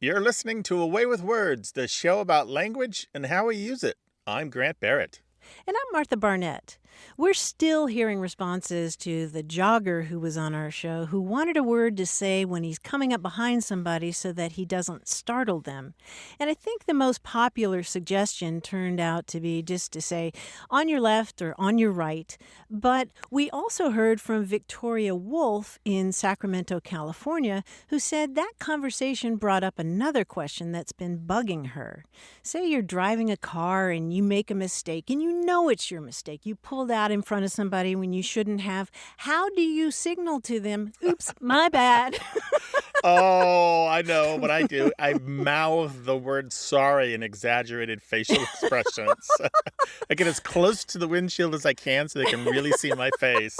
You're listening to Away with Words, the show about language and how we use it. I'm Grant Barrett. And I'm Martha Barnette. We're still hearing responses to the jogger who was on our show who wanted a word to say when he's coming up behind somebody so that he doesn't startle them. And I think the most popular suggestion turned out to be just to say on your left or on your right. But we also heard from Victoria Wolf in Sacramento, California, who said that conversation brought up another question that's been bugging her. Say you're driving a car and you make a mistake and you know it's your mistake. You pulled out in front of somebody when you shouldn't have. How do you signal to them, oops, my bad? Oh, I know what I do. I mouth the word sorry in exaggerated facial expressions. I get as close to the windshield as I can so they can really see my face.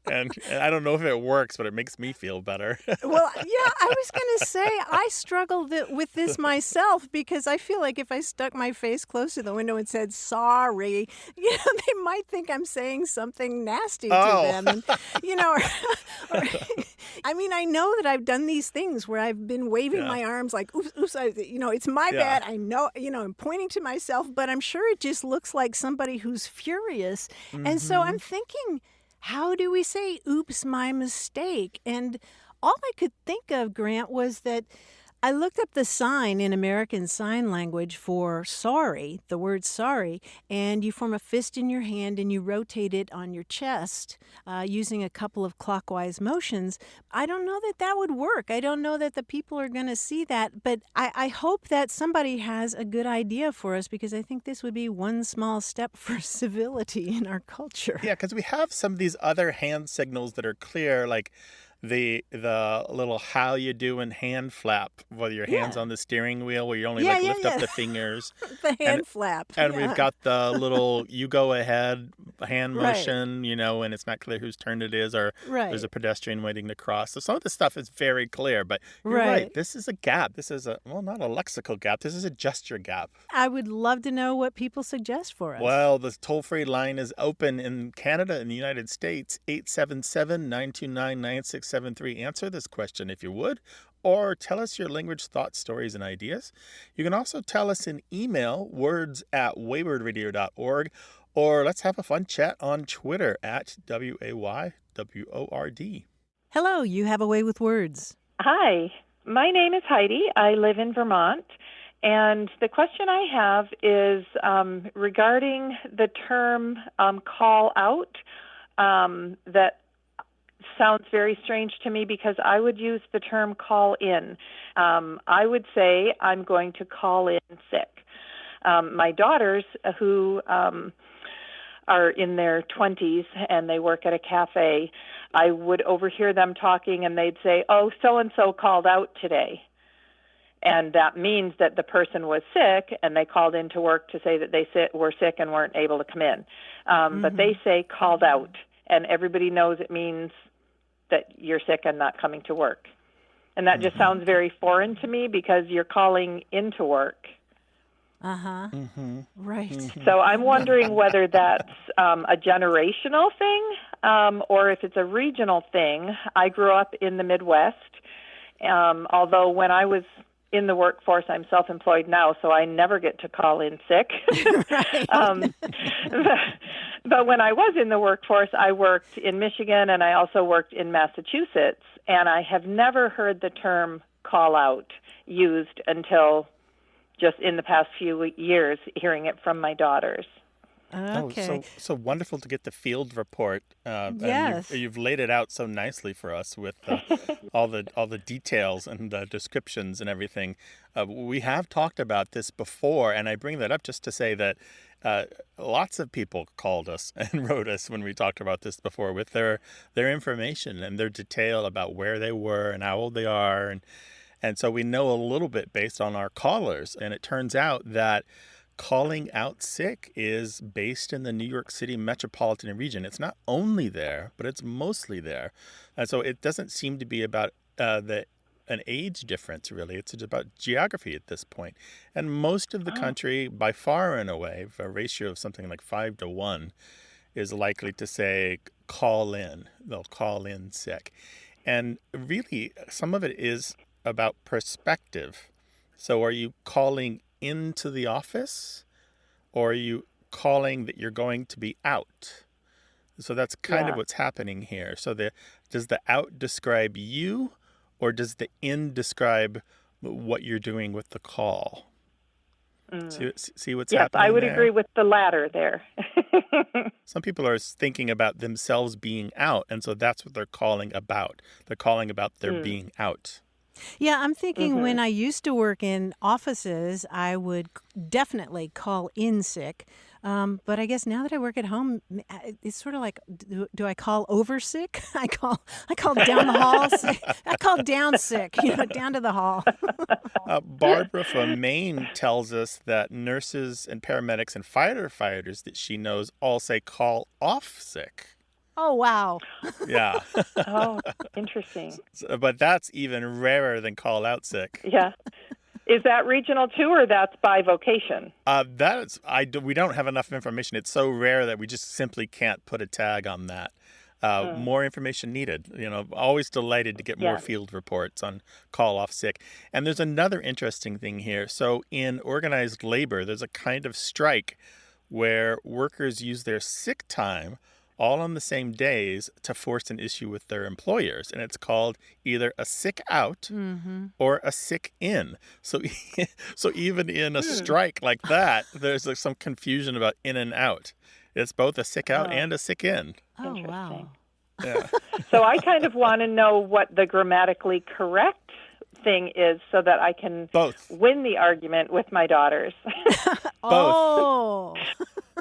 And I don't know if it works, but it makes me feel better. Well, yeah, I was going to say I struggled with this myself because I feel like if I stuck my face close to the window and said sorry, they might think I'm saying something nasty to them. And, I mean, I know that I've done these things where I've been waving my arms like, oops, it's my bad. I know, I'm pointing to myself, but I'm sure it just looks like somebody who's furious. Mm-hmm. And so I'm thinking, how do we say, oops, my mistake? And all I could think of, Grant, was that I looked up the sign in American Sign Language for sorry, the word sorry, and you form a fist in your hand and you rotate it on your chest using a couple of clockwise motions. I don't know that that would work. I don't know that the people are going to see that, but I hope that somebody has a good idea for us because I think this would be one small step for civility in our culture. Yeah, because we have some of these other hand signals that are clear, like the little how you doing hand flap, whether your hand's on the steering wheel where you only lift up the fingers. The hand flap. And we've got the little you go ahead hand motion, when it's not clear whose turn it is or there's a pedestrian waiting to cross. So some of the stuff is very clear, but you're right. This is a gap. This is not a lexical gap. This is a gesture gap. I would love to know what people suggest for us. Well, the toll-free line is open in Canada and the United States, 877-929-9673. Answer this question if you would, or tell us your language thoughts, stories, and ideas. You can also tell us in email, words@waywordradio.org, or let's have a fun chat on Twitter at WAYWORD. Hello, you have a way with words. Hi, my name is Heidi. I live in Vermont. And the question I have is regarding the term call out that sounds very strange to me because I would use the term call in. I would say I'm going to call in sick. My daughters who are in their 20s and they work at a cafe, I would overhear them talking and they'd say, oh, so-and-so called out today. And that means that the person was sick and they called into work to say that they were sick and weren't able to come in. But they say called out, and everybody knows it means that you're sick and not coming to work. And that just sounds very foreign to me because you're calling into work. Right. So I'm wondering whether that's a generational thing or if it's a regional thing. I grew up in the Midwest, although when I was in the workforce, I'm self-employed now, so I never get to call in sick. But when I was in the workforce, I worked in Michigan and I also worked in Massachusetts, and I have never heard the term call out used until just in the past few years, hearing it from my daughters. Okay. So wonderful to get the field report. Yes. And you've laid it out so nicely for us with all the details and the descriptions and everything. We have talked about this before, and I bring that up just to say that lots of people called us and wrote us when we talked about this before with their information and their detail about where they were and how old they are. And so we know a little bit based on our callers. And it turns out that calling out sick is based in the New York City metropolitan region. It's not only there, but it's mostly there. And so it doesn't seem to be about an age difference, really. It's about geography at this point. And most of the country, by far and away, a ratio of something like 5-1, is likely to say call in. They'll call in sick. And really, some of it is about perspective. So are you calling into the office, or are you calling that you're going to be out? So that's kind of what's happening here. So does the out describe you, or does the in describe what you're doing with the call? See what's happening Yes, I would there? agree with the latter there. Some people are thinking about themselves being out, and so that's what they're calling about. They're calling about their being out. Yeah, I'm thinking when I used to work in offices, I would definitely call in sick. But I guess now that I work at home, it's sort of like, do I call over sick? I call down the hall sick. I call down sick, down to the hall. Barbara from Maine tells us that nurses and paramedics and firefighters that she knows all say call off sick. Oh, wow. Yeah. Oh, interesting. But that's even rarer than call out sick. Yeah. Is that regional too, or that's by vocation? We don't have enough information. It's so rare that we just simply can't put a tag on that. More information needed. Always delighted to get more field reports on call off sick. And there's another interesting thing here. So in organized labor, there's a kind of strike where workers use their sick time all on the same days to force an issue with their employers. And it's called either a sick out or a sick in. So even in a strike like that, there's some confusion about in and out. It's both a sick out and a sick in. Oh, wow. Yeah. So I kind of want to know what the grammatically correct thing is so that I can win the argument with my daughters. Oh.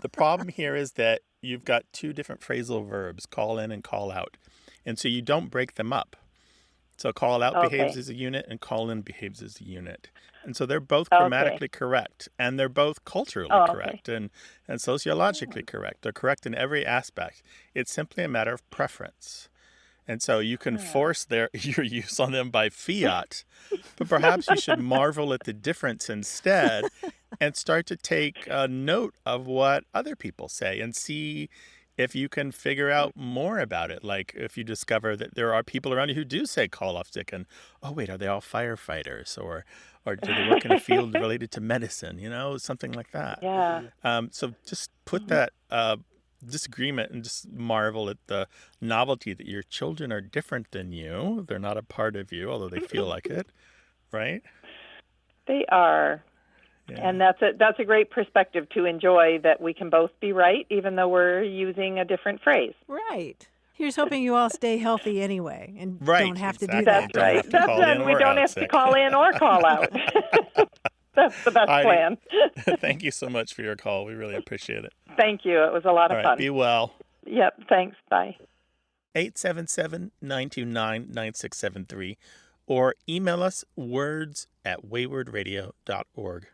The problem here is that you've got two different phrasal verbs, call in and call out. And so you don't break them up. So call out behaves as a unit and call in behaves as a unit. And so they're both grammatically correct, and they're both culturally correct and sociologically correct. They're correct in every aspect. It's simply a matter of preference. And so you can force your use on them by fiat, but perhaps you should marvel at the difference instead and start to take note of what other people say and see if you can figure out more about it. Like if you discover that there are people around you who do say call off sick and, oh, wait, are they all firefighters or do they work in a field related to medicine, something like that. Yeah. So just put that disagreement and just marvel at the novelty that your children are different than you. They're not a part of you, although they feel like it, right? They are. Yeah. And that's a great perspective to enjoy, that we can both be right, even though we're using a different phrase. Right. Here's hoping you all stay healthy anyway and don't have to do that. That's right. We don't have to call in or call out. That's the best plan. Thank you so much for your call. We really appreciate it. Thank you. It was a lot of fun. Be well. Yep. Thanks. Bye. 877-929-9673 or email us words@waywardradio.org.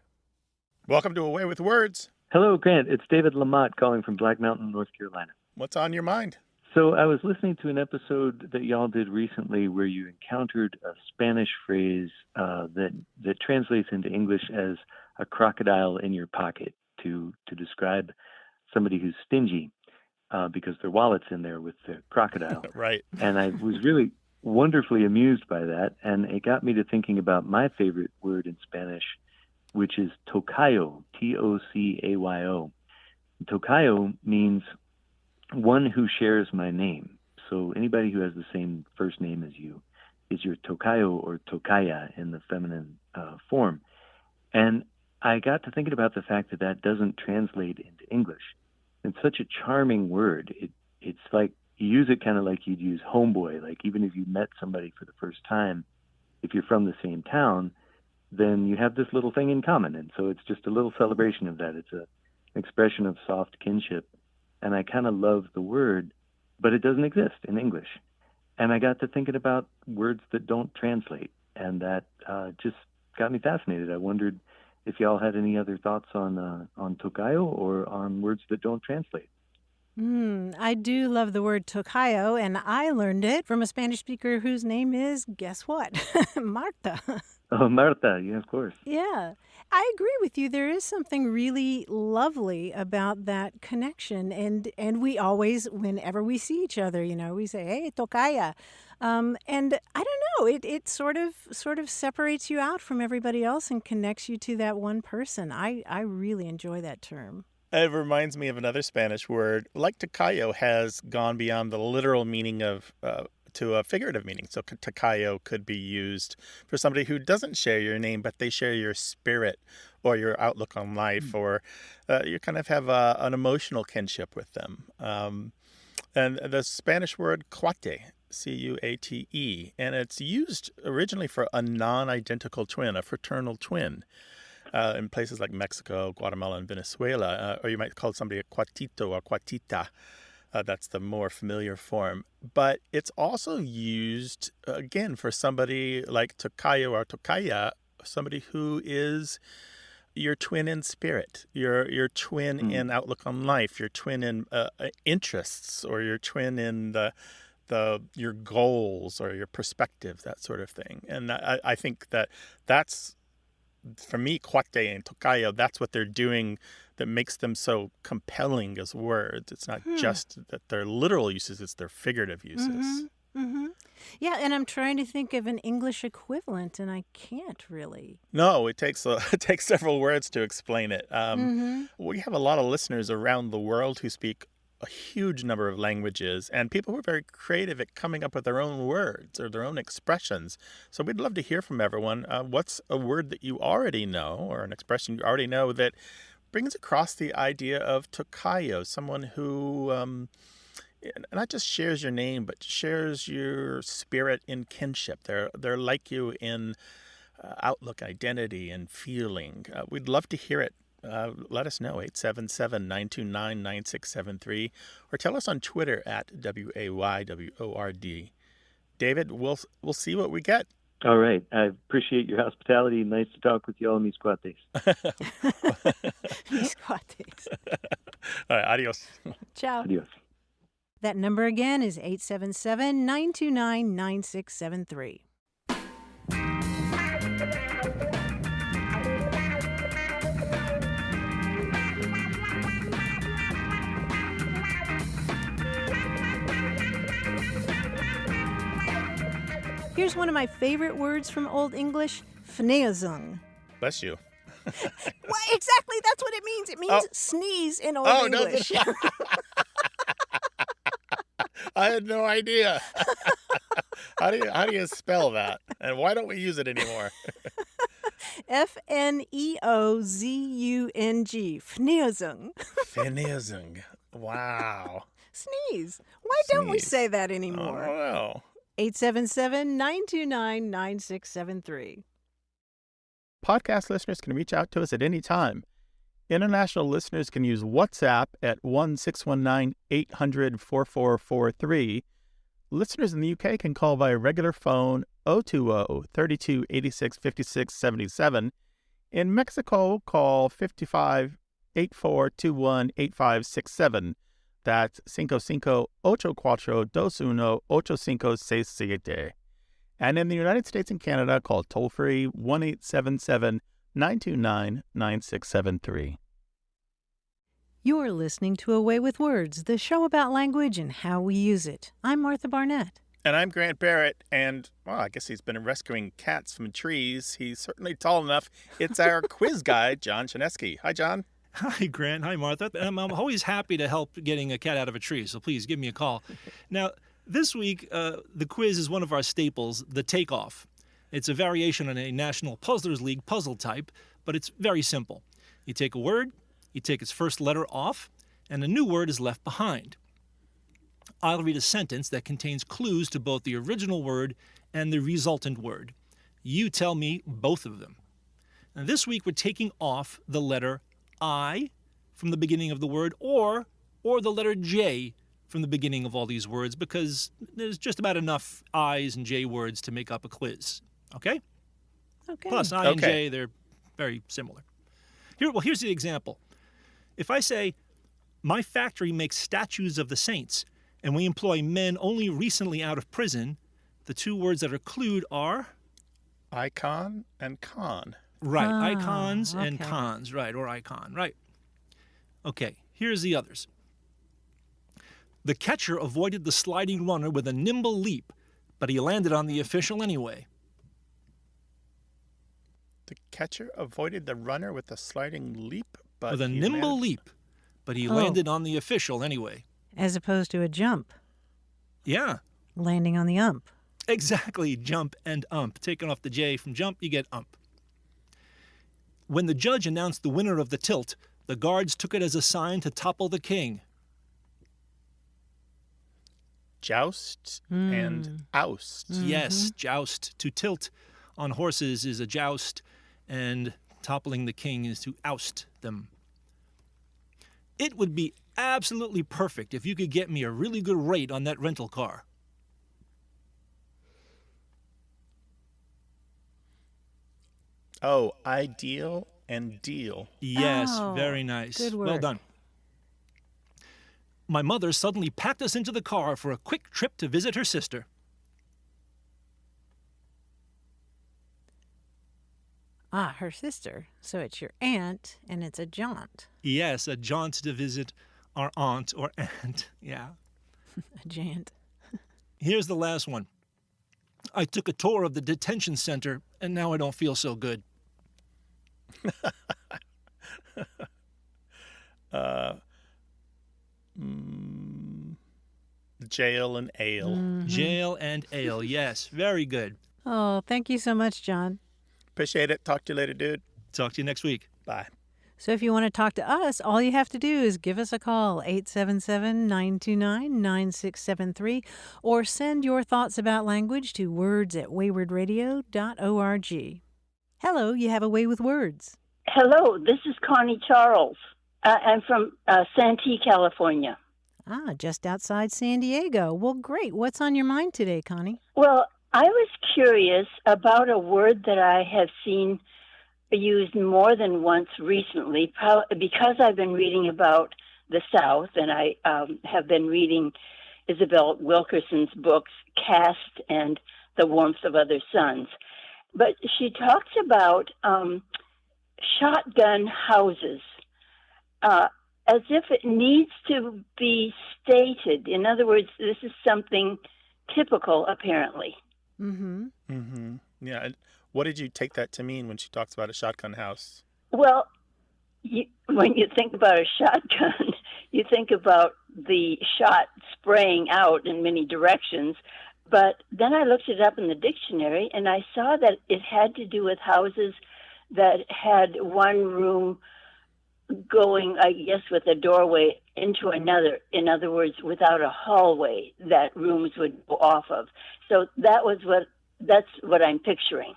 Welcome to Away with Words. Hello, Grant. It's David Lamott calling from Black Mountain, North Carolina. What's on your mind? So I was listening to an episode that y'all did recently where you encountered a Spanish phrase that translates into English as a crocodile in your pocket to describe somebody who's stingy because their wallet's in there with the crocodile. Right. And I was really wonderfully amused by that. And it got me to thinking about my favorite word in Spanish, which is tocayo, T-O-C-A-Y-O. Tocayo means one who shares my name. So anybody who has the same first name as you is your tocayo or tocaya in the feminine form. And I got to thinking about the fact that doesn't translate into English. It's such a charming word. It's like you use it kind of like you'd use homeboy. Like even if you met somebody for the first time, if you're from the same town, then you have this little thing in common. And so it's just a little celebration of that. It's an expression of soft kinship. And I kind of love the word, but it doesn't exist in English. And I got to thinking about words that don't translate, and that just got me fascinated. I wondered if y'all had any other thoughts on tocayo or on words that don't translate. I do love the word tocayo, and I learned it from a Spanish speaker whose name is, guess what? Martha. Oh, Martha, yeah, of course. Yeah, I agree with you. There is something really lovely about that connection, and we always, whenever we see each other, we say, "Hey, tocaya," and I don't know, it sort of separates you out from everybody else and connects you to that one person. I really enjoy that term. It reminds me of another Spanish word, like tocayo, has gone beyond the literal meaning of to a figurative meaning. So tocayo could be used for somebody who doesn't share your name, but they share your spirit or your outlook on life, or you kind of have an emotional kinship with them. And the Spanish word cuate, C-U-A-T-E, and it's used originally for a non-identical twin, a fraternal twin. In places like Mexico, Guatemala, and Venezuela, or you might call somebody a cuatito or cuatita. That's the more familiar form. But it's also used, again, for somebody like tocayo or tocaya, somebody who is your twin in spirit, your twin in outlook on life, your twin in interests, or your twin in your goals or your perspectives, that sort of thing. And I think that's, for me, cuate and tocayo, that's what they're doing that makes them so compelling as words. It's not just that they're literal uses, it's their figurative uses. Mm-hmm. Mm-hmm. Yeah, and I'm trying to think of an English equivalent, and I can't really. No, it takes several words to explain it. We have a lot of listeners around the world who speak a huge number of languages, and people who are very creative at coming up with their own words or their own expressions. So we'd love to hear from everyone. What's a word that you already know, or an expression you already know, that brings across the idea of tocayo, someone who not just shares your name, but shares your spirit in kinship. They're like you in outlook, identity, and feeling. We'd love to hear it. Let us know, 877-929-9673, or tell us on Twitter at WAYWORD. David, we'll see what we get. All right. I appreciate your hospitality. Nice to talk with you all, mis cuates. Mis cuates. All right, adios. Ciao. Adios. That number again is 877-929-9673. Here's one of my favorite words from Old English, Fneazung. Bless you. Well, exactly, that's what it means. It means sneeze in Old English. No. I had no idea. How do you spell that? And why don't we use it anymore? Fneozung. Fneazung. Fneazung. Wow. Sneeze. Why don't we say that anymore? I don't know. 877-929-9673. Podcast listeners can reach out to us at any time. International listeners can use WhatsApp at 1-619-800-4443. Listeners in the UK can call via regular phone 020-3286-5677. In Mexico, call 55-8421-8567. That's 55-84-21-8567. And in the United States and Canada, call toll-free 1-877-929-9673. You're listening to A Way with Words, the show about language and how we use it. I'm Martha Barnette. And I'm Grant Barrett, and, well, I guess he's been rescuing cats from trees. He's certainly tall enough. It's our quiz guy, John Chinesky. Hi, John. Hi, Grant. Hi, Martha. I'm always happy to help getting a cat out of a tree, so please give me a call. Now, this week, the quiz is one of our staples, the takeoff. It's a variation on a National Puzzlers League puzzle type, but it's very simple. You take a word, you take its first letter off, and a new word is left behind. I'll read a sentence that contains clues to both the original word and the resultant word. You tell me both of them. Now, this week, we're taking off the letter I from the beginning of the word, or the letter J from the beginning of all these words, because there's just about enough I's and J words to make up a quiz. Okay? Okay. Plus, I and J, they're very similar. Here's the example. If I say, my factory makes statues of the saints, and we employ men only recently out of prison, the two words that are clued are Icon and con. Right, Ah, icons and okay. cons, right, or icon, right. Okay, here's the others. The catcher avoided the sliding runner with a nimble leap, but he landed on the official anyway. The catcher avoided the runner with a sliding leap, but With a he nimble managed- leap, but he Oh. landed on the official anyway. As opposed to a jump, Yeah, landing on the ump. exactly, jump and ump. Taking off the J from jump, you get ump. When the judge announced the winner of the tilt, the guards took it as a sign to topple the king. Joust and oust. Yes, joust. To tilt on horses is a joust, and toppling the king is to oust them. It would be absolutely perfect if you could get me a really good rate on that rental car. Oh, ideal and deal. Yes, Oh, very nice. good Well work. done. My mother suddenly packed us into the car for a quick trip to visit her sister. Ah, her sister. So it's your aunt, and it's a jaunt. Yes, a jaunt to visit our aunt or aunt. Yeah. A jaunt. Here's the last one. I took a tour of the detention center, and now I don't feel so good. Jail and ale. Jail and ale. Yes, very good. Oh, thank you so much, John. Appreciate it. Talk to you later, dude. Talk to you next week. Bye. So if you want to talk to us, all you have to do is give us a call, 877-929-9673, or send your thoughts about language to words@waywardradio.org. Hello, you have a way with words. Hello, this is Connie Charles. I'm from Santee, California. Ah, just outside San Diego. Well, great. What's on your mind today, Connie? Well, I was curious about a word that I have seen used more than once recently because I've been reading about the South, and I have been reading Isabel Wilkerson's books, Caste and The Warmth of Other Suns. But she talks about shotgun houses as if it needs to be stated. In other words, this is something typical, apparently. Mm-hmm. Mm-hmm. Yeah. And what did you take that to mean when she talks about a shotgun house? Well, when you think about a shotgun, you think about the shot spraying out in many directions. But then I looked it up in the dictionary, and I saw that it had to do with houses that had one room going, I guess, with a doorway into another. In other words, without a hallway that rooms would go off of. So that's what I'm picturing.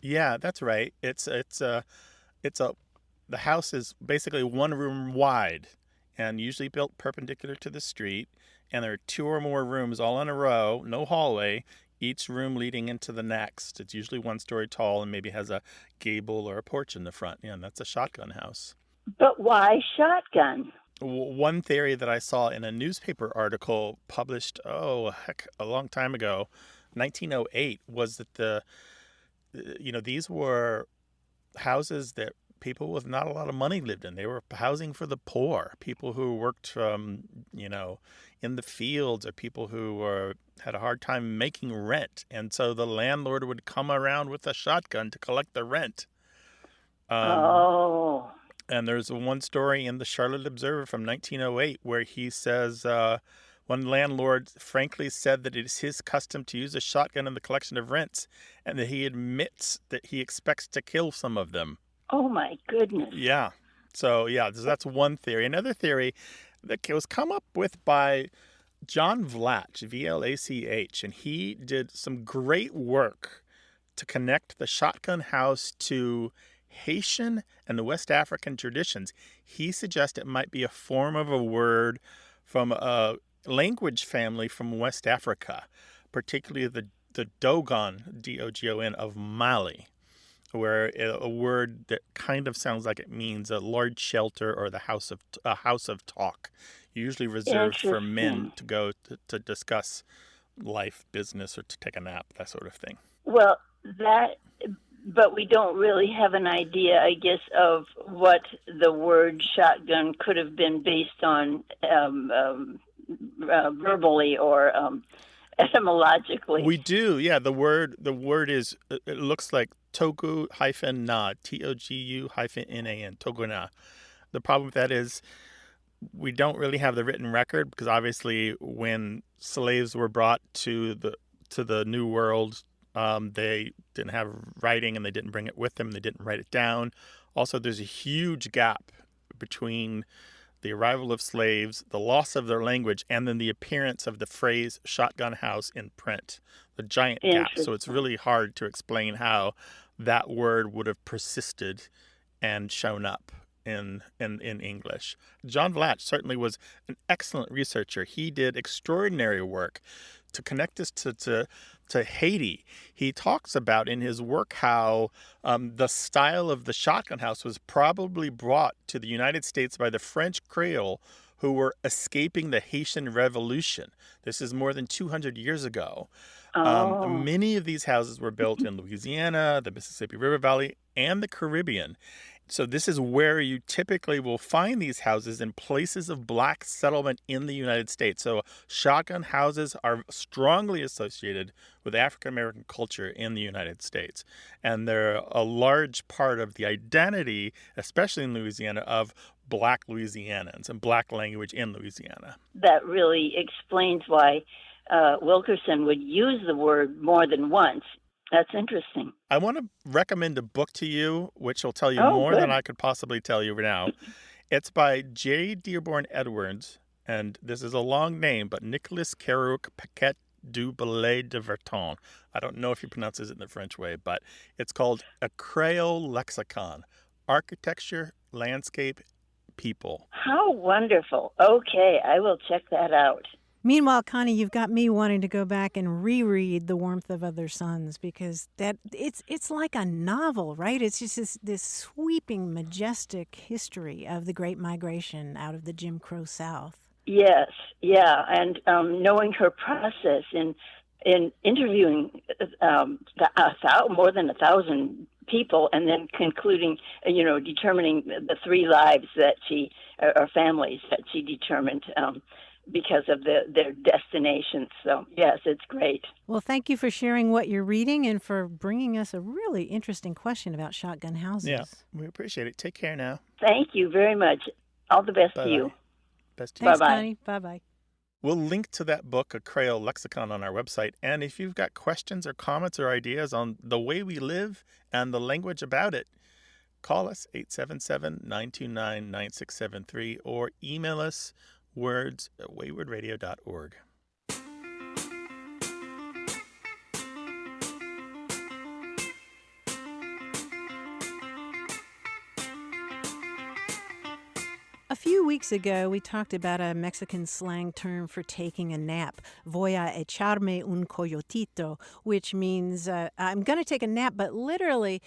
Yeah, that's right. The house is basically one room wide and usually built perpendicular to the street. And there are two or more rooms all in a row, no hallway, each room leading into the next. It's usually one story tall and maybe has a gable or a porch in the front. Yeah, and that's a shotgun house. But why shotgun? One theory that I saw in a newspaper article published, a long time ago, 1908, was that these were houses that people with not a lot of money lived in. They were housing for the poor, people who worked, in the fields, or people who had a hard time making rent. And so the landlord would come around with a shotgun to collect the rent. And there's one story in the Charlotte Observer from 1908 where he says one landlord frankly said that it is his custom to use a shotgun in the collection of rents, and that he admits that he expects to kill some of them. Oh, my goodness. Yeah. So that's one theory. Another theory that was come up with by John Vlach, V-L-A-C-H, and he did some great work to connect the shotgun house to Haitian and the West African traditions. He suggests it might be a form of a word from a language family from West Africa, particularly the Dogon, D-O-G-O-N, of Mali, where a word that kind of sounds like it means a large shelter or a house of talk, usually reserved for men to go to discuss life, business, or to take a nap, that sort of thing. Well, But we don't really have an idea, I guess, of what the word shotgun could have been based on verbally or etymologically. We do, yeah. The word is, it looks like togu-na, Togu-nan, toguna. The problem with that is we don't really have the written record, because obviously when slaves were brought to the New World, they didn't have writing and they didn't bring it with them. They didn't write it down. Also, there's a huge gap between the arrival of slaves, the loss of their language, and then the appearance of the phrase shotgun house in print. The giant gap. So it's really hard to explain how that word would have persisted and shown up in English. John Vlach certainly was an excellent researcher. He did extraordinary work to connect us to Haiti. He talks about in his work how the style of the shotgun house was probably brought to the United States by the French Creole who were escaping the Haitian Revolution. This is more than 200 years ago. Many of these houses were built in Louisiana, the Mississippi River Valley, and the Caribbean. So this is where you typically will find these houses in places of black settlement in the United States. So shotgun houses are strongly associated with African American culture in the United States. And they're a large part of the identity, especially in Louisiana, of black Louisianans and black language in Louisiana. That really explains why Wilkerson would use the word more than once. That's interesting. I want to recommend a book to you, which will tell you more than I could possibly tell you now. It's by J. Dearborn Edwards, and this is a long name, but Nicolas Carouc Paquet du Ballet de Verton. I don't know if he pronounces it in the French way, but it's called A Creole Lexicon, Architecture, Landscape, People. How wonderful. Okay, I will check that out. Meanwhile, Connie, you've got me wanting to go back and reread The Warmth of Other Suns, because it's like a novel, right? It's just this sweeping, majestic history of the Great Migration out of the Jim Crow South. Yes, yeah, and knowing her process in interviewing more than 1,000 people, and then concluding, determining the 3 lives that or families that she determined. Because of their destinations. So, yes, it's great. Well, thank you for sharing what you're reading and for bringing us a really interesting question about shotgun houses. Yeah, we appreciate it. Take care now. Thank you very much. All the best to you. Best to you. Thanks, Bye-bye. Connie. Bye-bye. We'll link to that book, A Creole Lexicon, on our website. And if you've got questions or comments or ideas on the way we live and the language about it, call us 877-929-9673 or email us words@waywardradio.org. A few weeks ago, we talked about a Mexican slang term for taking a nap, voy a echarme un coyotito, which means I'm going to take a nap, but literally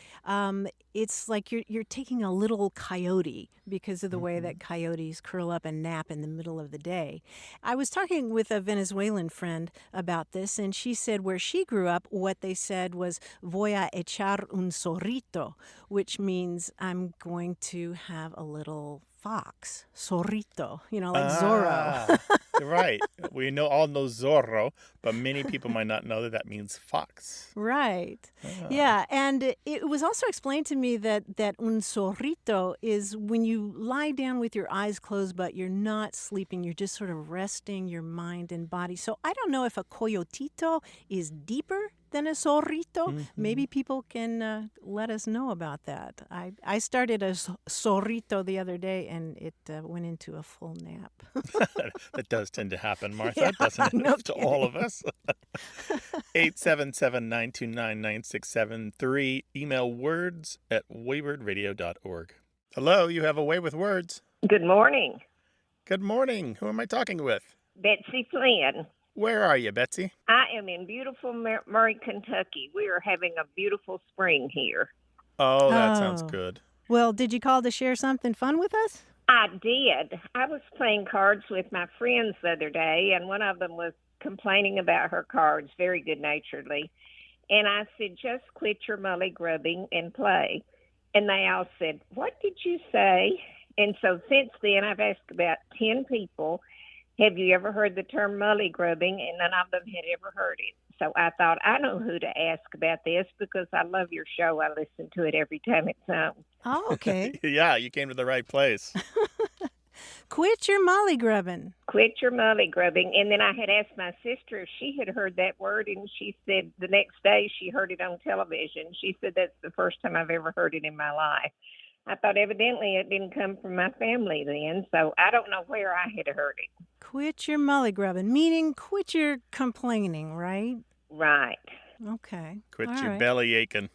it's like you're taking a little coyote because of the way that coyotes curl up and nap in the middle of the day. I was talking with a Venezuelan friend about this, and she said where she grew up, what they said was voy a echar un zorrito, which means I'm going to have a little fox, zorrito, like Zorro. Right. We all know Zorro, but many people might not know that means fox. Right. Yeah. And it was also explained to me that un zorrito is when you lie down with your eyes closed, but you're not sleeping. You're just sort of resting your mind and body. So I don't know if a coyotito is deeper than a zorrito. Mm-hmm. Maybe people can let us know about that. I started a zorrito the other day, and it went into a full nap. That does tend to happen, Martha. Doesn't it? To all of us. 877-929-9673. Email words@waywardradio.org. Hello, you have a way with words. Good morning. Good morning. Who am I talking with? Betsy Flynn. Where are you, Betsy? I am in beautiful Murray, Kentucky. We are having a beautiful spring here. Oh, that sounds good. Well, did you call to share something fun with us? I did. I was playing cards with my friends the other day, and one of them was complaining about her cards very good-naturedly. And I said, just quit your mully-grubbing and play. And they all said, what did you say? And so since then, I've asked about 10 people, have you ever heard the term mully-grubbing? And none of them had ever heard it. So I thought, I know who to ask about this because I love your show. I listen to it every time it's on. Oh, okay. Yeah, you came to the right place. Quit your molly-grubbing. Quit your mully-grubbing. And then I had asked my sister if she had heard that word, and she said the next day she heard it on television. She said that's the first time I've ever heard it in my life. I thought evidently it didn't come from my family then, so I don't know where I had heard it. Quit your molly-grubbing, meaning quit your complaining, right? Right. Okay. Quit All your right. belly aching.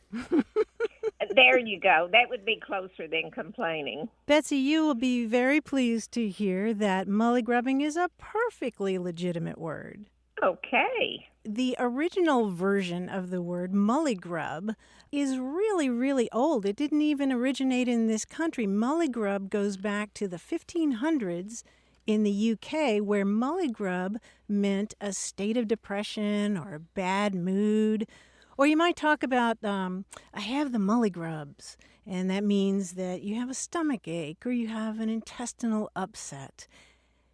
There you go. That would be closer than complaining. Betsy, you will be very pleased to hear that mully-grubbing is a perfectly legitimate word. Okay. The original version of the word mullygrub is really, really old. It didn't even originate in this country. Mullygrub goes back to the 1500s in the UK, where mullygrub meant a state of depression or a bad mood. Or you might talk about, I have the mullygrubs, and that means that you have a stomach ache or you have an intestinal upset.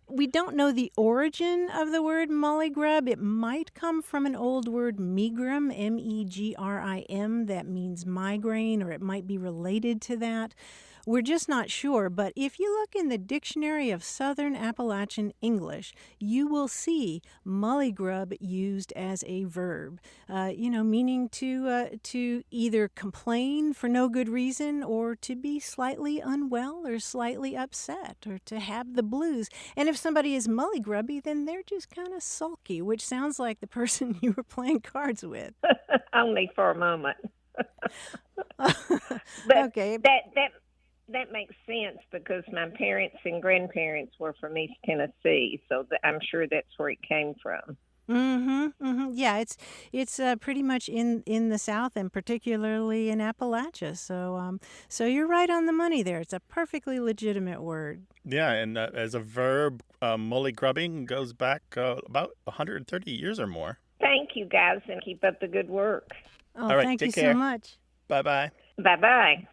We don't know the origin of the word mullygrub. It might come from an old word megrim, M-E-G-R-I-M, that means migraine, or it might be related to that. We're just not sure, but if you look in the Dictionary of Southern Appalachian English, you will see mullygrub used as a verb, meaning to either complain for no good reason or to be slightly unwell or slightly upset or to have the blues. And if somebody is mullygrubby, then they're just kind of sulky, which sounds like the person you were playing cards with. Only for a moment. But okay. That makes sense because my parents and grandparents were from East Tennessee, so I'm sure that's where it came from. Yeah, it's pretty much in the South and particularly in Appalachia. So you're right on the money there. It's a perfectly legitimate word. Yeah, and as a verb, mully-grubbing goes back about 130 years or more. Thank you, guys, and keep up the good work. Oh, All right, thank you take care. so much. Bye-bye. Bye-bye.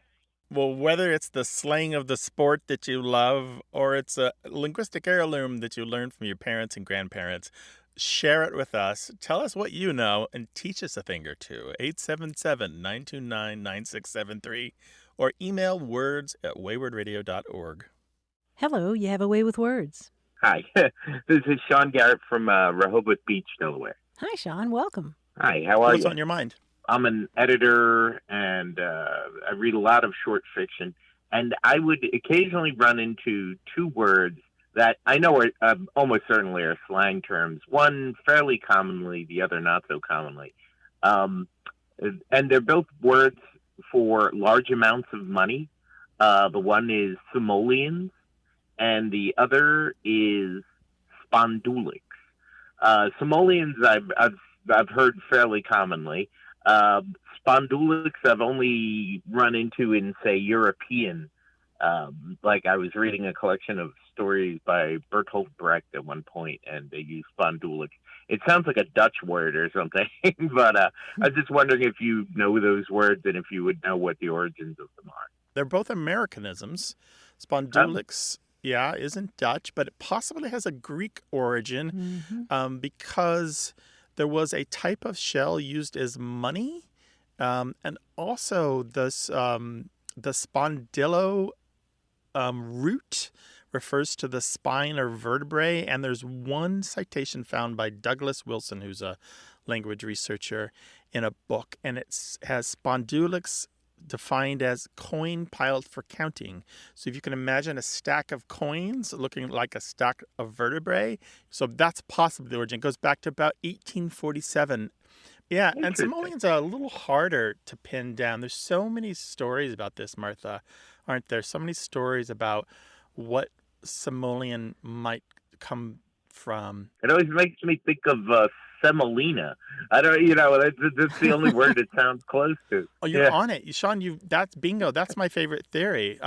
Well, whether it's the slang of the sport that you love or it's a linguistic heirloom that you learned from your parents and grandparents, share it with us. Tell us what you know and teach us a thing or two. 877-929-9673 or email words@waywardradio.org. Hello, you have a way with words. Hi, this is Sean Garrett from Rehoboth Beach, Delaware. Hi, Sean. Welcome. Hi, how are What's you? on your mind? I'm an editor, and I read a lot of short fiction, and I would occasionally run into two words that I know are almost certainly are slang terms, one fairly commonly, the other not so commonly. And they're both words for large amounts of money. The one is simoleons, and the other is spondulics. Simoleons I've heard fairly commonly. Spondulics I've only run into in, say, European. Like I was reading a collection of stories by Bertolt Brecht at one point, and they use spondulics. It sounds like a Dutch word or something, but I was just wondering if you know those words and if you would know what the origins of them are. They're both Americanisms. Spondulics, isn't Dutch, but it possibly has a Greek origin because there was a type of shell used as money, and also the spondilo root refers to the spine or vertebrae, and there's one citation found by Douglas Wilson, who's a language researcher, in a book, and it has spondulics defined as coin piled for counting. So if you can imagine a stack of coins looking like a stack of vertebrae, so that's possibly the origin. It goes back to about 1847. Yeah, and simoleons are a little harder to pin down. There's so many stories about this, Martha, aren't there? So many stories about what simoleon might come from. It always makes me think of semolina. I don't, that's the only word it sounds close to. Oh, you're on it. Sean, that's bingo. That's my favorite theory.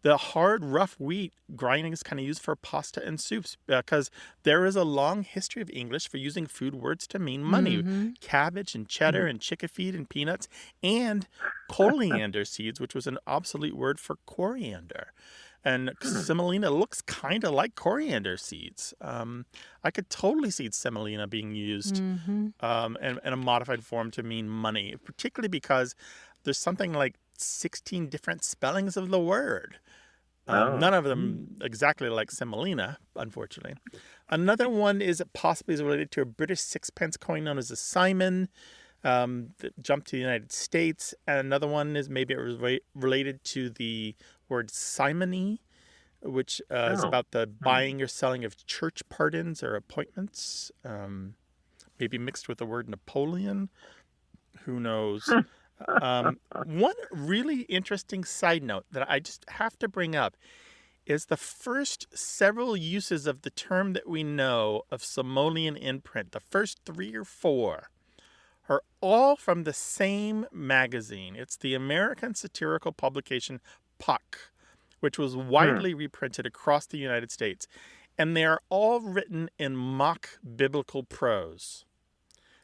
The hard, rough wheat grinding is kind of used for pasta and soups because there is a long history of English for using food words to mean money. Mm-hmm. Cabbage and cheddar and chicken feed and peanuts and coriander seeds, which was an obsolete word for coriander. And semolina looks kind of like coriander seeds. I could totally see semolina being used in a modified form to mean money, particularly because there's something like 16 different spellings of the word. None of them exactly like semolina, unfortunately. Another one is possibly related to a British sixpence coin known as a simon that jumped to the United States. And another one is maybe related to the word simony, which is about the buying or selling of church pardons or appointments, maybe mixed with the word Napoleon. Who knows? One really interesting side note that I just have to bring up is the first several uses of the term that we know of simoleon imprint, the first 3 or 4, are all from the same magazine. It's the American satirical publication Puck, which was widely reprinted across the United States. And they are all written in mock biblical prose.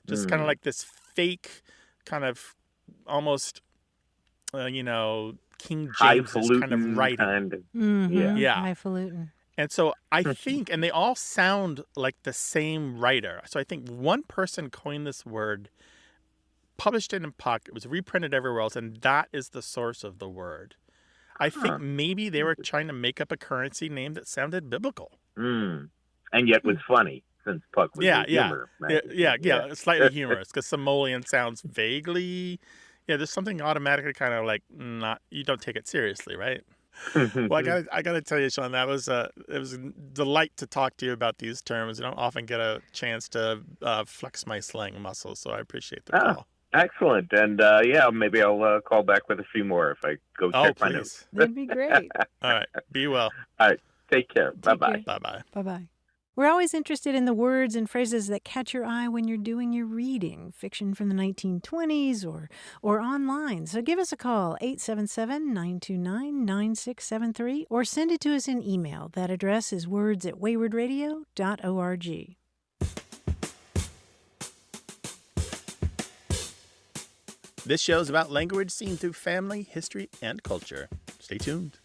Just kind of like this fake kind of almost, King James kind of writing. Yeah. Highfalutin. And so I think, and they all sound like the same writer. So I think one person coined this word, published it in Puck, it was reprinted everywhere else, and that is the source of the word. I think maybe they were trying to make up a currency name that sounded biblical. And yet was funny, since Puck was humor. Yeah, slightly humorous, because simoleon sounds vaguely, there's something automatically kind of like, you don't take it seriously, right? Well, I gotta tell you, Sean, it was a delight to talk to you about these terms. I don't often get a chance to flex my slang muscles, so I appreciate the call. Excellent. And maybe I'll call back with a few more if I go check my notes. That'd be great. All right. Be well. All right. Take care. Bye-bye. Bye-bye. Bye-bye. We're always interested in the words and phrases that catch your eye when you're doing your reading, fiction from the 1920s or online. So give us a call, 877-929-9673, or send it to us in email. That address is words@waywardradio.org. This show is about language seen through family, history, and culture. Stay tuned.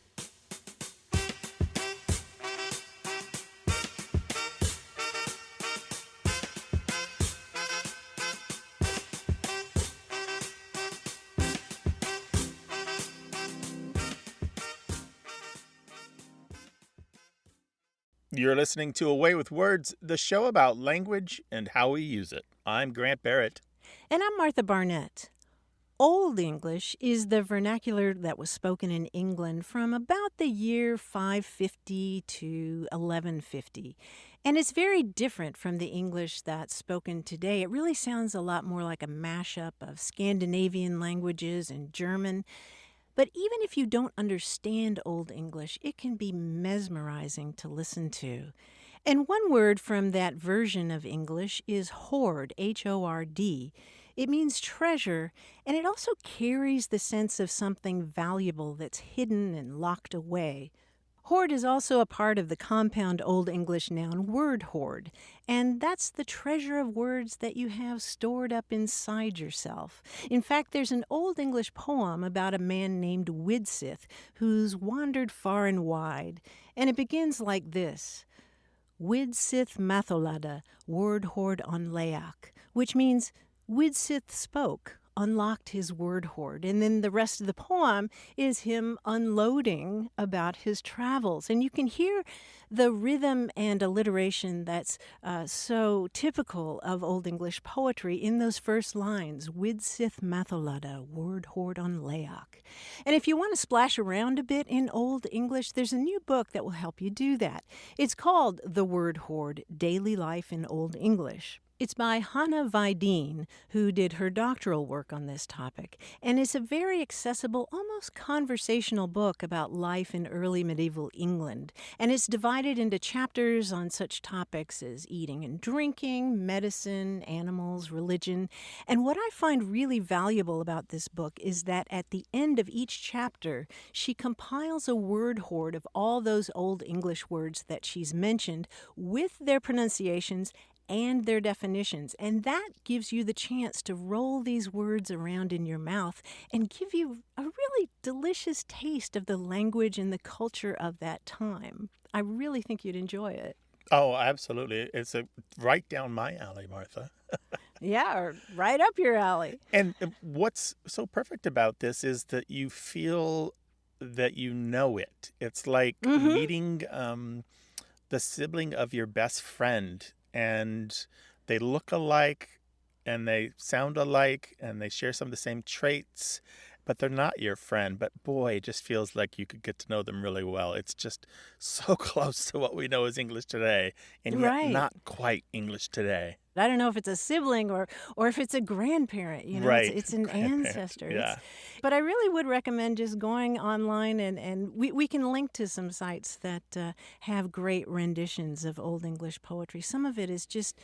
You're listening to Away with Words, the show about language and how we use it. I'm Grant Barrett. And I'm Martha Barnette. Old English is the vernacular that was spoken in England from about the year 550 to 1150. And it's very different from the English that's spoken today. It really sounds a lot more like a mashup of Scandinavian languages and German. But even if you don't understand Old English, it can be mesmerizing to listen to. And one word from that version of English is hoard, H-O-R-D. It means treasure, and it also carries the sense of something valuable that's hidden and locked away. Hoard is also a part of the compound Old English noun word hoard, and that's the treasure of words that you have stored up inside yourself. In fact, there's an Old English poem about a man named Widsith who's wandered far and wide, and it begins like this. Widsith matholada, word hoard on Leach, which means Widsith spoke, unlocked his word hoard. And then the rest of the poem is him unloading about his travels. And you can hear the rhythm and alliteration that's so typical of Old English poetry in those first lines. Widsith matholada, word hoard on Leach. And if you want to splash around a bit in Old English, there's a new book that will help you do that. It's called The Word Hoard, Daily Life in Old English. It's by Hannah Vidine, who did her doctoral work on this topic, and it's a very accessible, almost conversational book about life in early medieval England, and it's divided into chapters on such topics as eating and drinking, medicine, animals, religion, and what I find really valuable about this book is that at the end of each chapter, she compiles a word hoard of all those Old English words that she's mentioned with their pronunciations and their definitions. And that gives you the chance to roll these words around in your mouth and give you a really delicious taste of the language and the culture of that time. I really think you'd enjoy it. Oh, absolutely. It's right down my alley, Martha. Yeah, or right up your alley. And what's so perfect about this is that you feel that you know it. It's like meeting the sibling of your best friend, and they look alike and they sound alike and they share some of the same traits, but they're not your friend. But boy, it just feels like you could get to know them really well. It's just so close to what we know as English today, and yet not quite English today. I don't know if it's a sibling or if it's a grandparent, Right. It's an ancestor. Yeah. But I really would recommend just going online and we can link to some sites that have great renditions of Old English poetry. Some of it is just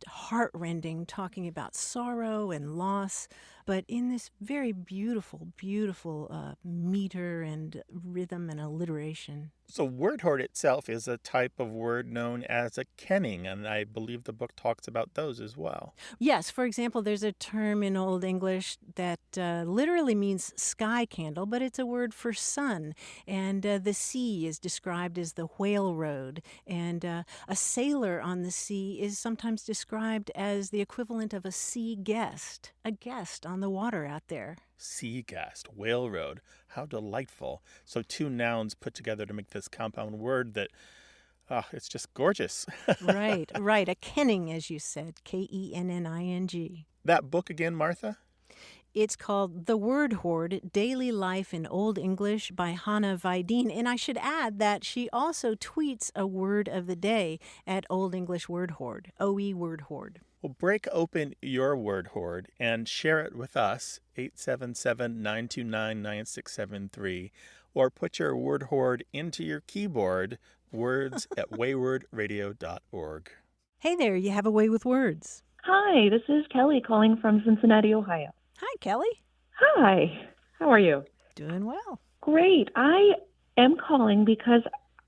heartrending, talking about sorrow and loss, but in this very beautiful, beautiful meter and rhythm and alliteration. So word hoard itself is a type of word known as a kenning, and I believe the book talks about those as well. Yes, for example, there's a term in Old English that literally means sky candle, but it's a word for sun. And the sea is described as the whale road. And a sailor on the sea is sometimes described as the equivalent of a sea guest, a guest on the water out there. Sea guest, whale road. How delightful. So two nouns put together to make this compound word that, it's just gorgeous. Right. A kenning, as you said, Kenning. That book again, Martha? It's called The Word Hoard, Daily Life in Old English by Hannah Vidine. And I should add that she also tweets a word of the day at Old English Word Hoard, OE Word Hoard. Well, break open your word hoard and share it with us, 877-929-9673, or put your word hoard into your keyboard, words@waywardradio.org. Hey there, you have a way with words. Hi, this is Kelly calling from Cincinnati, Ohio. Hi, Kelly. Hi, how are you? Doing well. Great. I am calling because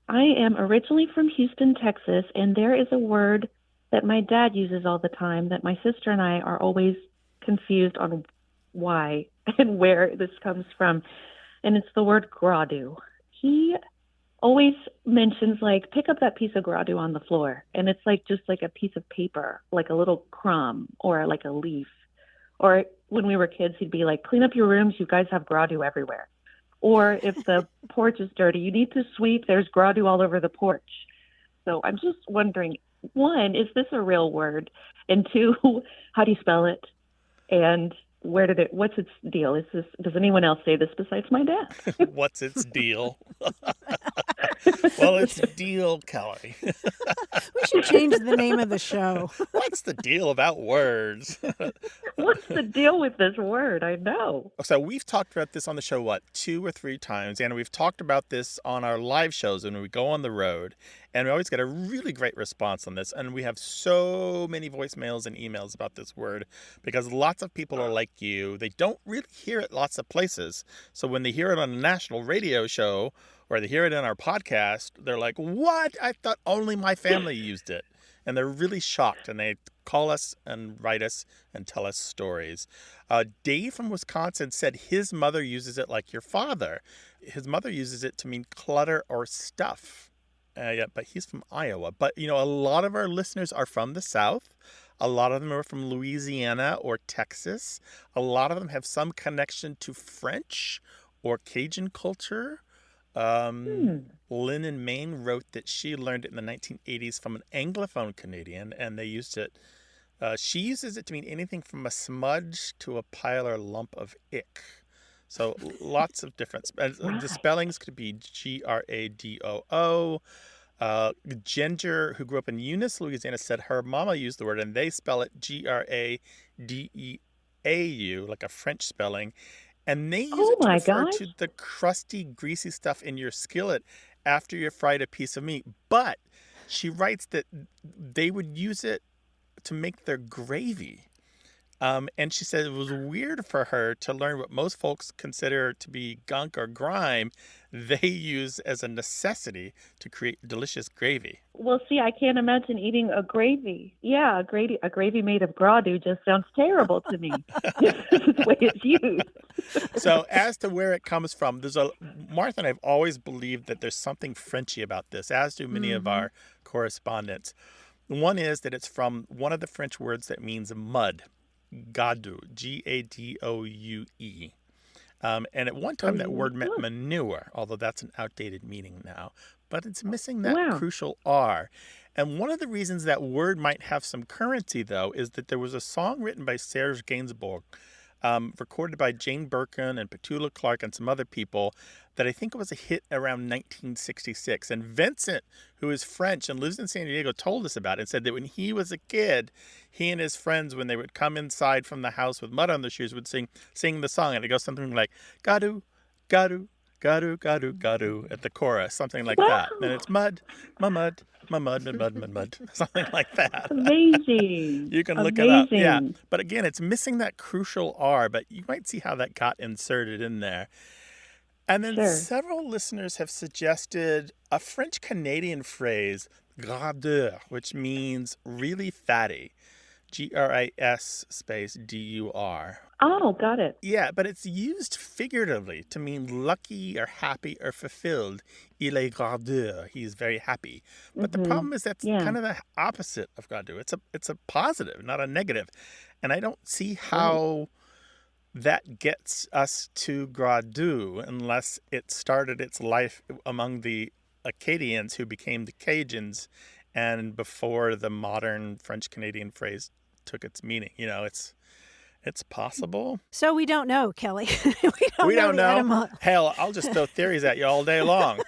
I am originally from Houston, Texas, and there is a word that my dad uses all the time that my sister and I are always confused on why and where this comes from. And it's the word gradu. He always mentions, like, pick up that piece of gradu on the floor. And it's like just like a piece of paper, like a little crumb or like a leaf. Or when we were kids, he'd be like, clean up your rooms. You guys have gradu everywhere. Or if the porch is dirty, you need to sweep. There's gradu all over the porch. So I'm just wondering, one, is this a real word? And two, how do you spell it? And what's its deal? Does anyone else say this besides my dad? What's its deal? Well, it's deal, Kelly. We should change the name of the show. What's the deal about words? What's the deal with this word? I know. So we've talked about this on the show, 2 or 3 times, and we've talked about this on our live shows when we go on the road, and we always get a really great response on this, and we have so many voicemails and emails about this word because lots of people are like you. They don't really hear it lots of places. So when they hear it on a national radio show or they hear it in our podcast, they're like, what? I thought only my family used it. And they're really shocked, and they call us and write us and tell us stories. Dave from Wisconsin said his mother uses it like your father. His mother uses it to mean clutter or stuff. But he's from Iowa. But, a lot of our listeners are from the South. A lot of them are from Louisiana or Texas. A lot of them have some connection to French or Cajun culture. Lynn in Maine wrote that she learned it in the 1980s from an Anglophone Canadian, and they used it. She uses it to mean anything from a smudge to a pile or lump of ick. So lots of different. The spellings could be GRADOO. Ginger, who grew up in Eunice, Louisiana, said her mama used the word, and they spell it Gradeau, like a French spelling. And they use it to refer to the crusty, greasy stuff in your skillet after you fried a piece of meat. But she writes that they would use it to make their gravy. And she said it was weird for her to learn what most folks consider to be gunk or grime, they use as a necessity to create delicious gravy. Well, see, I can't imagine eating a gravy. Yeah, a gravy made of Gradeau just sounds terrible to me. The way it's used. So as to where it comes from, Martha and I have always believed that there's something Frenchy about this, as do many of our correspondents. One is that it's from one of the French words that means mud. Gadoue, Gadoue. And at one time that word meant manure, although that's an outdated meaning now. But it's missing that crucial R. And one of the reasons that word might have some currency, though, is that there was a song written by Serge Gainsbourg, recorded by Jane Birkin and Petula Clark and some other people, that I think was a hit around 1966. And Vincent, who is French and lives in San Diego, told us about it and said that when he was a kid, he and his friends, when they would come inside from the house with mud on their shoes, would sing the song. And it goes something like, Gadoue, Gadoue, Gadoue, Gadoue, Gadoue, at the chorus, something like that. And it's mud, my mud, my mud, mud, mud, mud, something like that. Amazing. You can look it up. Yeah. But again, it's missing that crucial R, but you might see how that got inserted in there. And then several listeners have suggested a French-Canadian phrase, gradeur, which means really fatty. GRIS space DUR. Oh, got it. Yeah, but it's used figuratively to mean lucky or happy or fulfilled. Il est gradeur. He's very happy. But the problem is that's kind of the opposite of gradeur. It's a positive, not a negative. And I don't see how that gets us to Gradeu unless it started its life among the Acadians who became the Cajuns and before the modern French-Canadian phrase took its meaning. You know, it's possible. So we don't know, Kelly. we don't know. Hell, I'll just throw theories at you all day long.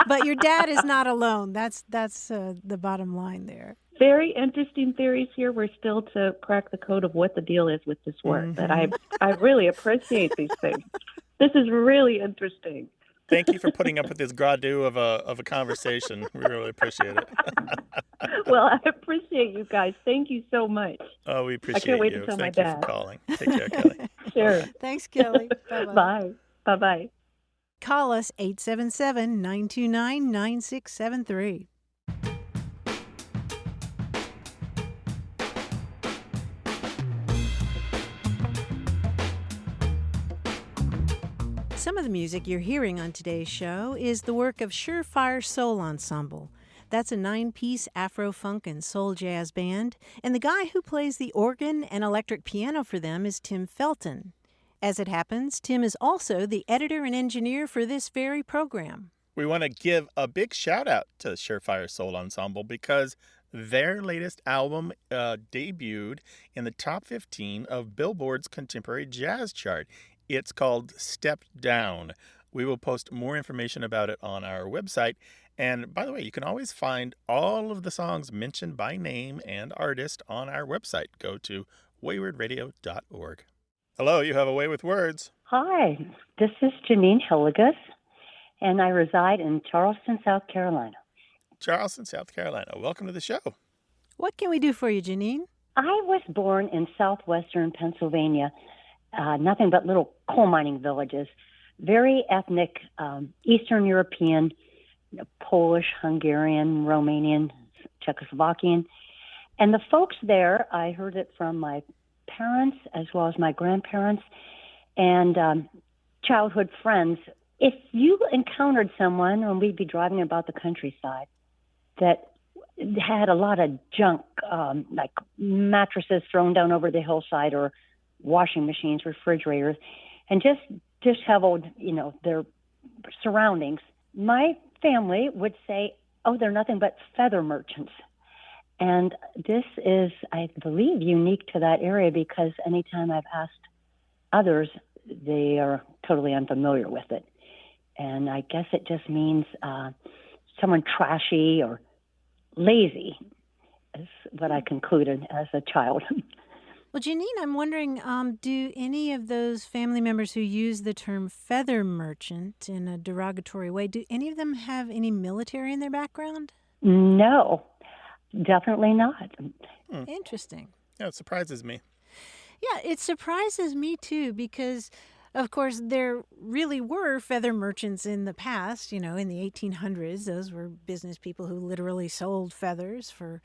But your dad is not alone. That's the bottom line there. Very interesting theories here. We're still to crack the code of what the deal is with this word. But I really appreciate these things. This is really interesting. Thank you for putting up with this Gradeu of a conversation. We really appreciate it. Well, I appreciate you guys. Thank you so much. Oh, we appreciate you. I can't wait to tell my dad. Thank you for calling. Take care, Kelly. Sure. Thanks, Kelly. Bye-bye. Bye. Bye-bye. Call us 877-929-9673. Some of the music you're hearing on today's show is the work of Surefire Soul Ensemble. That's a 9-piece Afro-funk and soul jazz band, and the guy who plays the organ and electric piano for them is Tim Felton. As it happens, Tim is also the editor and engineer for this very program. We want to give a big shout-out to Surefire Soul Ensemble because their latest album debuted in the top 15 of Billboard's Contemporary Jazz chart. It's called Step Down. We will post more information about it on our website. And by the way, you can always find all of the songs mentioned by name and artist on our website. Go to waywardradio.org. Hello, you have a way with words. Hi, this is Janine Hilligus, and I reside in Charleston, South Carolina. Charleston, South Carolina. Welcome to the show. What can we do for you, Janine? I was born in southwestern Pennsylvania. Nothing but little coal mining villages, very ethnic, Eastern European, Polish, Hungarian, Romanian, Czechoslovakian. And the folks there, I heard it from my parents as well as my grandparents and childhood friends. If you encountered someone, when we'd be driving about the countryside, that had a lot of junk, like mattresses thrown down over the hillside or washing machines, refrigerators, and just disheveled, their surroundings. My family would say, oh, they're nothing but feather merchants. And this is, I believe, unique to that area because anytime I've asked others, they are totally unfamiliar with it. And I guess it just means someone trashy or lazy, is what I concluded as a child. Well, Janine, I'm wondering, do any of those family members who use the term feather merchant in a derogatory way, do any of them have any military in their background? No, definitely not. Interesting. Yeah, it surprises me. Yeah, it surprises me too because, of course, there really were feather merchants in the past. In the 1800s, those were business people who literally sold feathers for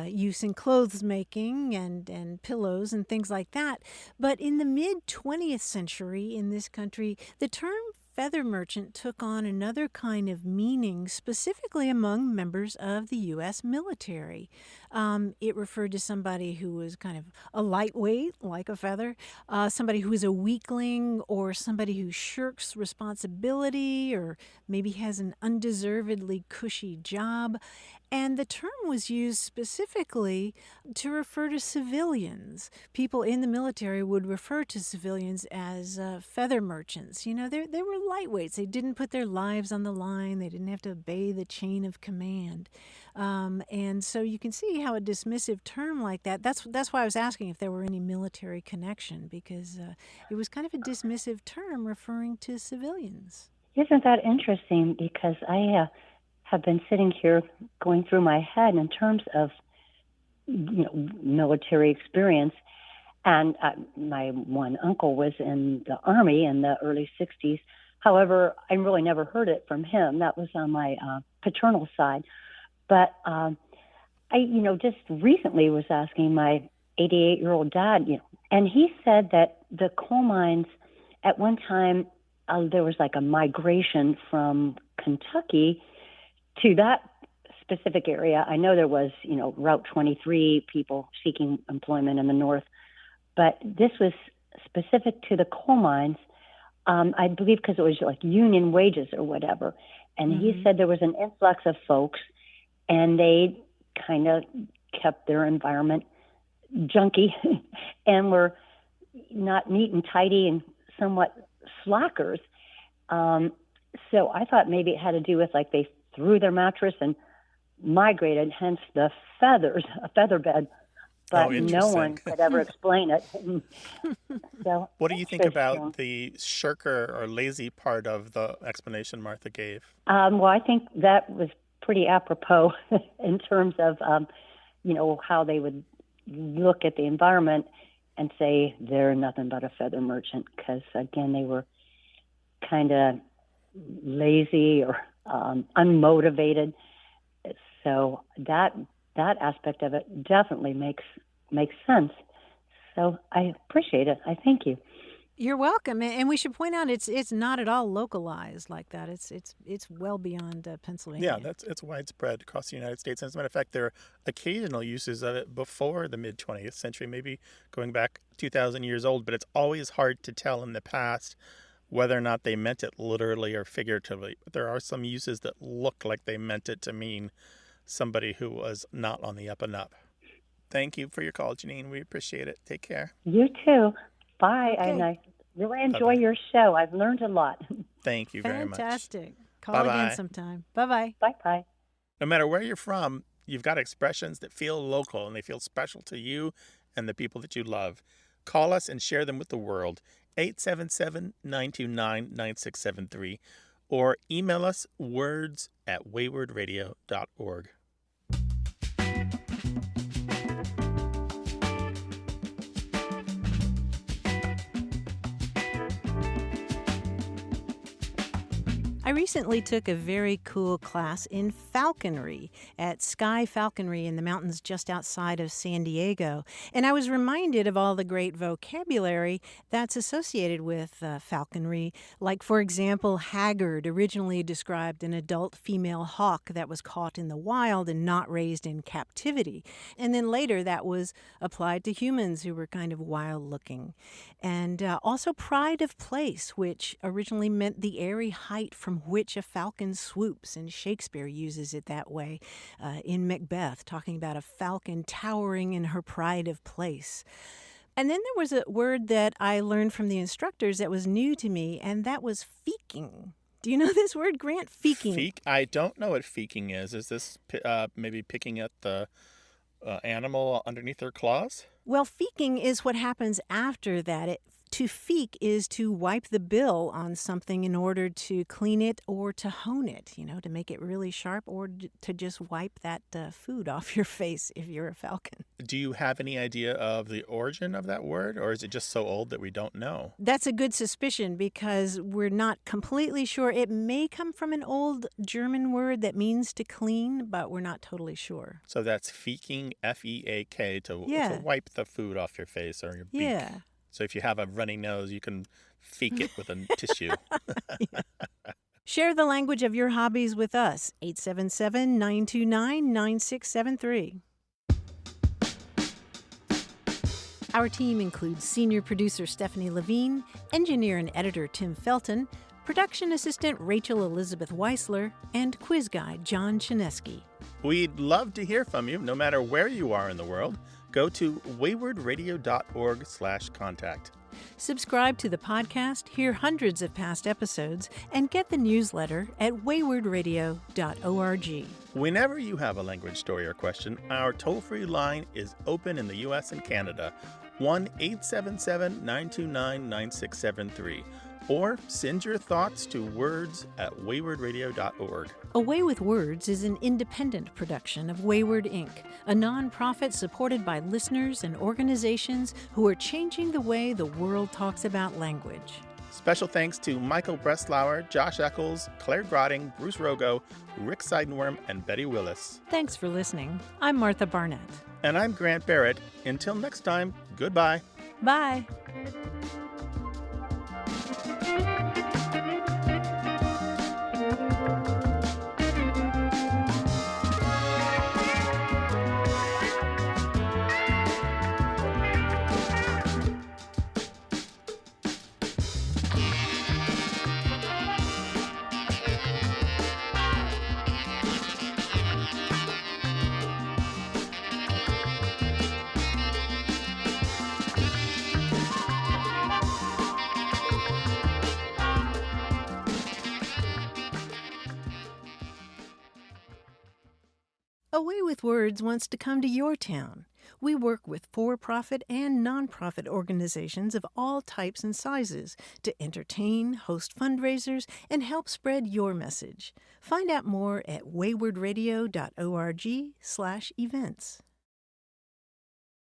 use in clothes making and pillows and things like that. But in the mid-20th century in this country, the term feather merchant took on another kind of meaning, specifically among members of the U.S. military. It referred to somebody who was kind of a lightweight, like a feather, somebody who is a weakling, or somebody who shirks responsibility, or maybe has an undeservedly cushy job. And the term was used specifically to refer to civilians. People in the military would refer to civilians as feather merchants. They were lightweights. They didn't put their lives on the line. They didn't have to obey the chain of command. And so you can see how a dismissive term like that, that's why I was asking if there were any military connection, because it was kind of a dismissive term referring to civilians. Isn't that interesting? Because I have been sitting here going through my head in terms of military experience. And my one uncle was in the Army in the early 60s. However, I really never heard it from him. That was on my paternal side. But I just recently was asking my 88-year-old dad, and he said that the coal mines, at one time, there was like a migration from Kentucky to that specific area. I know there was, Route 23, people seeking employment in the north, but this was specific to the coal mines, I believe because it was like union wages or whatever. And he said there was an influx of folks, and they kind of kept their environment junky and were not neat and tidy and somewhat slackers. So I thought maybe it had to do with like they threw their mattress and migrated, hence the feathers, a feather bed. But no one could ever explain it. So, what do you think about the shirker or lazy part of the explanation Martha gave? Well, I think that was pretty apropos in terms of, how they would look at the environment and say they're nothing but a feather merchant because, again, they were kind of lazy or unmotivated. So that aspect of it definitely makes sense. So I appreciate it. I thank you. You're welcome, and we should point out it's not at all localized like that. It's well beyond Pennsylvania. Yeah, it's widespread across the United States. And as a matter of fact, there are occasional uses of it before the mid-20th century, maybe going back 2,000 years old. But it's always hard to tell in the past whether or not they meant it literally or figuratively. But there are some uses that look like they meant it to mean somebody who was not on the up and up. Thank you for your call, Janine. We appreciate it. Take care. You too. Bye. Okay. And I really enjoy your show. I've learned a lot. Thank you very much. Fantastic. Call Bye-bye. again sometime. Bye-bye. Bye-bye. No matter where you're from, you've got expressions that feel local and they feel special to you and the people that you love. Call us and share them with the world. 877-929-9673 or email us words@waywardradio.org. I recently took a very cool class in falconry at Sky Falconry in the mountains just outside of San Diego. And I was reminded of all the great vocabulary that's associated with falconry. Like, for example, haggard originally described an adult female hawk that was caught in the wild and not raised in captivity. And then later that was applied to humans who were kind of wild looking. And also pride of place, which originally meant the airy height from which a falcon swoops, and Shakespeare uses it that way in Macbeth, talking about a falcon towering in her pride of place. And then there was a word that I learned from the instructors that was new to me, and that was feeking. Do you know this word, Grant? Feeking. I don't know what feeking is. Is this maybe picking at the animal underneath their claws? Well, feeking is what happens after that. To feek is to wipe the bill on something in order to clean it or to hone it, to make it really sharp, or to just wipe that food off your face if you're a falcon. Do you have any idea of the origin of that word, or is it just so old that we don't know? That's a good suspicion because we're not completely sure. It may come from an old German word that means to clean, but we're not totally sure. So that's feeking, F-E-A-K, to wipe the food off your face or your beak. Yeah. So if you have a runny nose, you can feek it with a tissue. Share the language of your hobbies with us. 877-929-9673. Our team includes senior producer Stephanie Levine, engineer and editor Tim Felton, production assistant Rachel Elizabeth Weisler, and quiz guide John Chinesky. We'd love to hear from you, no matter where you are in the world. Go to waywardradio.org/contact. Subscribe to the podcast, hear hundreds of past episodes, and get the newsletter at waywardradio.org. Whenever you have a language story or question, our toll-free line is open in the U.S. and Canada, 1-877-929-9673. Or send your thoughts to words@waywardradio.org. A Way with Words is an independent production of Wayward Inc., a nonprofit supported by listeners and organizations who are changing the way the world talks about language. Special thanks to Michael Breslauer, Josh Eccles, Claire Grotting, Bruce Rogo, Rick Seidenworm, and Betty Willis. Thanks for listening. I'm Martha Barnette. And I'm Grant Barrett. Until next time, goodbye. Bye. A Way with Words wants to come to your town. We work with for-profit and non-profit organizations of all types and sizes to entertain, host fundraisers, and help spread your message. Find out more at waywardradio.org/events.